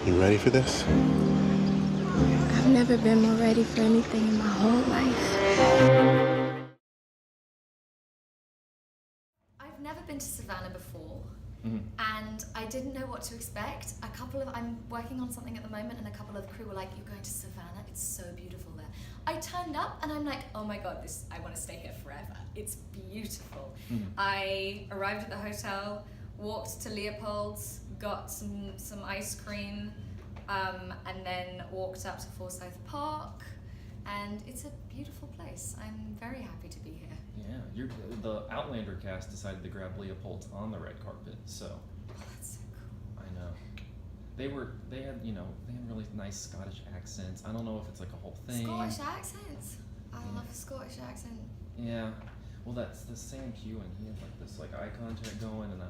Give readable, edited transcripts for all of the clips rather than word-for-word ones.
You ready for this? I've never been more ready for anything in my whole life. I've never been to Savannah before, and I didn't know what to expect. I'm working on something at the moment, and a couple of the crew were like, "You're going to Savannah? It's so beautiful there." I turned up, and I'm like, "Oh my god, I want to stay here forever. It's beautiful." I arrived at the hotel, walked to Leopold's, got some ice cream, and then walked up to Forsyth Park, and it's a beautiful place. I'm very happy to be here. Yeah, the Outlander cast decided to grab Leopold's on the red carpet, so. Oh, that's so cool. I know. They had really nice Scottish accents. I don't know if it's like a whole thing. Scottish accents. I love a Scottish accent. Yeah. Well, that's the Sam Hew, and he had like this like eye contact going, and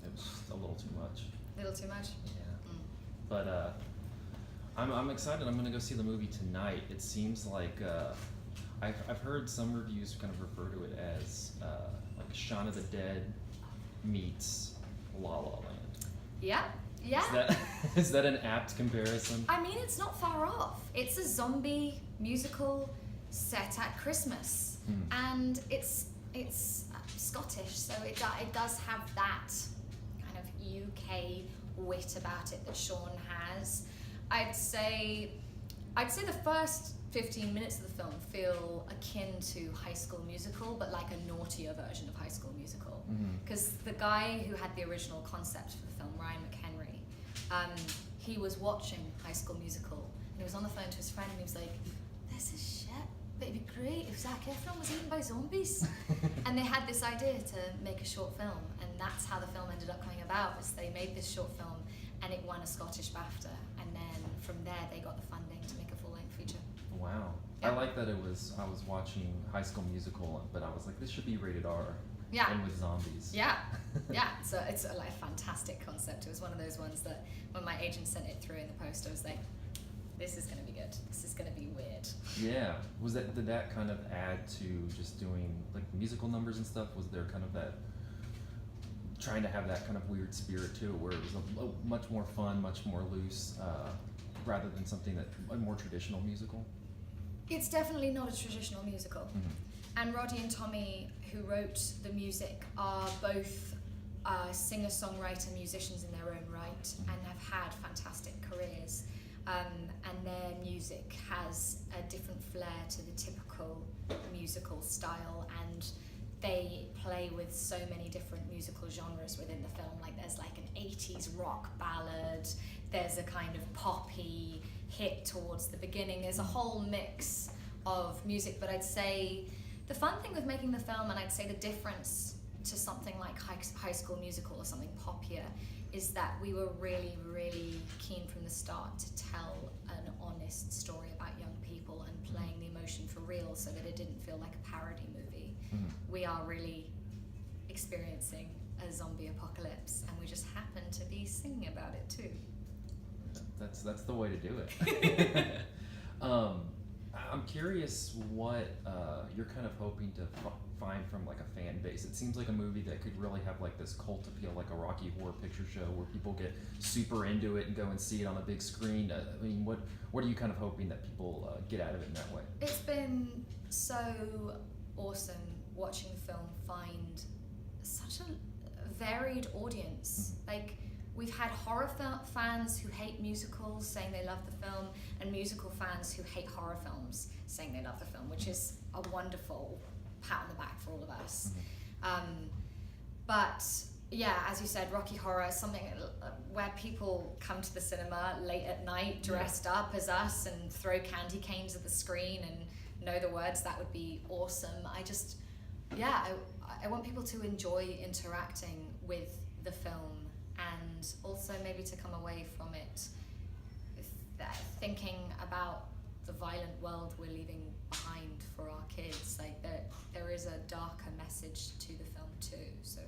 it was just a little too much. A little too much? Yeah. But I'm excited. I'm gonna go see the movie tonight. It seems like I've heard some reviews kind of refer to it as like Shaun of the Dead meets La La Land. Yeah. Yeah. Is that an apt comparison? I mean, it's not far off. It's a zombie musical set at Christmas, and it's Scottish, so it does have that kind of UK wit about it that Sean has. I'd say the first 15 minutes of the film feel akin to High School Musical, but like a naughtier version of High School Musical. Because the guy who had the original concept for the film, Ryan McHenry, he was watching High School Musical, and he was on the phone to his friend, and he was like, "This is shit, but it'd be great if Zac Efron was eaten by zombies." And they had this idea to make a short film, and that's how the film ended up coming about. Was they made this short film, and it won a Scottish BAFTA, and then from there they got the funding to make a full-length feature. Wow. Yeah. I like that I was watching High School Musical, but I was like, this should be rated R. Yeah. And with zombies. Yeah, yeah. So it's a fantastic concept. It was one of those ones that when my agent sent it through in the post, I was like, "This is going to be good. This is going to be weird." Yeah. Did that kind of add to just doing like musical numbers and stuff? Was there kind of that trying to have that kind of weird spirit to it, where it was a much more fun, much more loose, rather than something a more traditional musical? It's definitely not a traditional musical. And Roddy and Tommy, who wrote the music, are both singer-songwriter musicians in their own right, and have had fantastic careers. And their music has a different flair to the typical musical style, and they play with so many different musical genres within the film. Like there's like an 80s rock ballad, there's a kind of poppy hit towards the beginning, there's a whole mix of music. But I'd say the fun thing with making the film, and I'd say the difference to something like High School Musical or something poppier, is that we were really, really keen from the start to tell an honest story about young people and playing the emotion for real, so that it didn't feel like a parody movie. We are really experiencing a zombie apocalypse, and we just happen to be singing about it too. That's the way to do it. I'm curious what you're kind of hoping to find from like a fan base. It seems like a movie that could really have like this cult appeal, like a Rocky Horror Picture Show, where people get super into it and go and see it on a big screen. I mean, what are you kind of hoping that people get out of it in that way? It's been so awesome watching the film find such a varied audience. Like, we've had horror fans who hate musicals saying they love the film, and musical fans who hate horror films saying they love the film, which is a wonderful pat on the back for all of us. But yeah, as you said, Rocky Horror is something where people come to the cinema late at night dressed up as us and throw candy canes at the screen and know the words. That would be awesome. I want people to enjoy interacting with the film, and also maybe to come away from it thinking about the violent world we're leaving behind for our kids. Like there is a darker message to the film too, so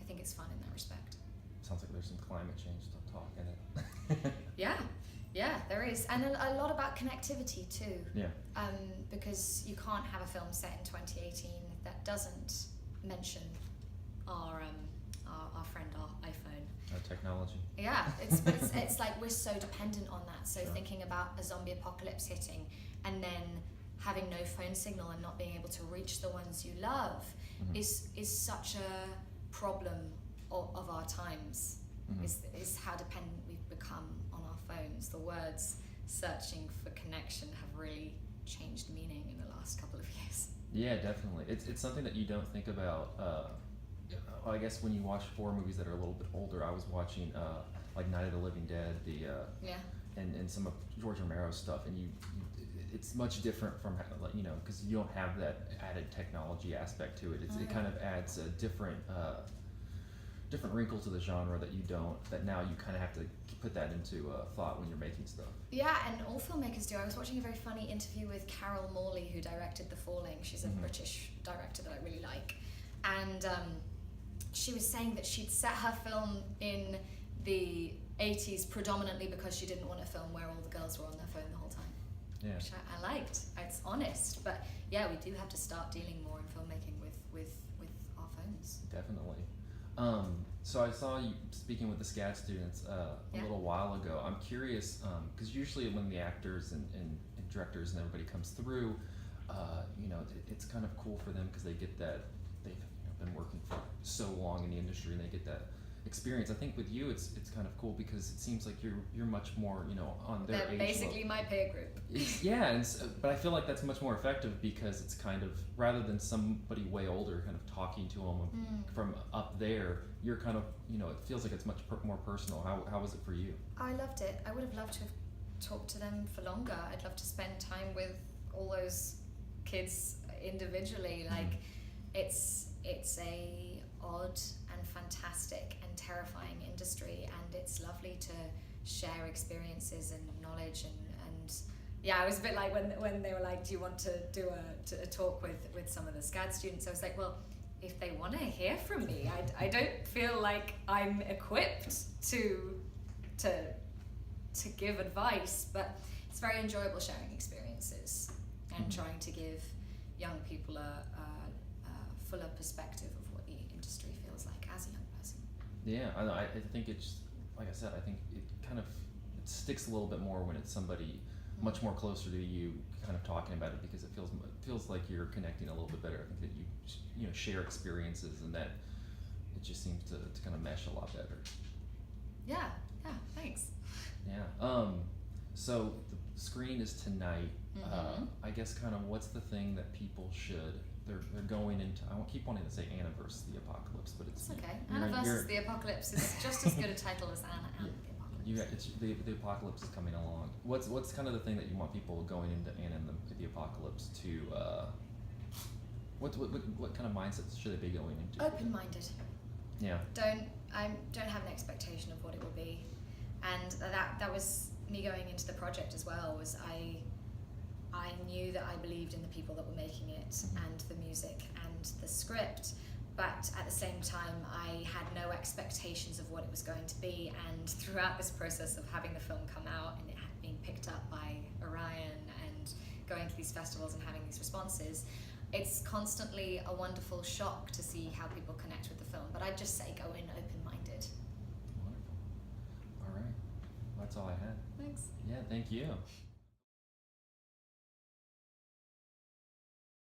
I think it's fun in that respect. Sounds like there's some climate change talk in it. Yeah, there is, and a lot about connectivity too. Yeah. Because you can't have a film set in 2018 that doesn't mention our friend, our iPhone. Technology. Yeah, it's like we're so dependent on that. So Sure. thinking about a zombie apocalypse hitting and then having no phone signal and not being able to reach the ones you love Mhm. is such a problem of our times. Mhm. Is how dependent we've become on our phones. The words searching for connection have really changed meaning in the last couple of years. Yeah, definitely. It's something that you don't think about. I guess when you watch horror movies that are a little bit older, I was watching like Night of the Living Dead, Yeah. and some of George Romero's stuff, and it's much different from like because you don't have that added technology aspect to it. It kind of adds a different wrinkle to the genre that now you kind of have to put that into thought when you're making stuff. Yeah, and all filmmakers do. I was watching a very funny interview with Carol Morley, who directed The Falling. She's a Mhm. British director that I really like. And she was saying that she'd set her film in the 80s predominantly because she didn't want a film where all the girls were on their phone the whole time. Yeah. Which I liked. It's honest. But yeah, we do have to start dealing more in filmmaking with our phones. Definitely. So I saw you speaking with the SCAD students a Yeah. little while ago. I'm curious, because usually when the actors and directors and everybody comes through, it's kind of cool for them because they get that, they've been working for so long in the industry and they get that experience. I think with you it's kind of cool because it seems like you're much more on their They're age basically level. my peer group. Yeah, but I feel like that's much more effective because it's kind of, rather than somebody way older kind of talking to them from up there, you're kind of, it feels like it's much more personal. How was it for you? I loved it. I would have loved to have talked to them for longer. I'd love to spend time with all those kids individually. Like, it's a odd and fantastic and terrifying industry, and it's lovely to share experiences and knowledge and yeah, I was a bit like when they were like, do you want to do a talk with some of the SCAD students? I was like, well, if they want to hear from me, I don't feel like I'm equipped to give advice, but it's very enjoyable sharing experiences and trying to give young people a fuller perspective of what the industry feels like as a young person. Yeah, I think it's, like I said, I think it kind of it sticks a little bit more when it's somebody much more closer to you kind of talking about it, because it feels like you're connecting a little bit better. I think that you share experiences, and that it just seems to kind of mesh a lot better. Yeah, thanks. Yeah. So the screen is tonight. I guess kind of what's the thing that people should, they're going into, I won't keep wanting to say Anniverse the Apocalypse, but it's okay. you're- Anna you're- versus the Apocalypse is just as good a title as Anna and the Apocalypse. the apocalypse is coming along. What's kind of the thing that you want people going into Anna and the Apocalypse to what kind of mindset should they be going into? Open-minded. Yeah. Don't have an expectation of what it will be, and that was me going into the project as well. Was I knew that I believed in the people that were making it and the music and the script, but at the same time I had no expectations of what it was going to be. And throughout this process of having the film come out and it had been picked up by Orion and going to these festivals and having these responses, it's constantly a wonderful shock to see how people connect with the film. But I'd just say go in open-minded. Wonderful. All right. That's all I had. Thanks. Yeah, thank you.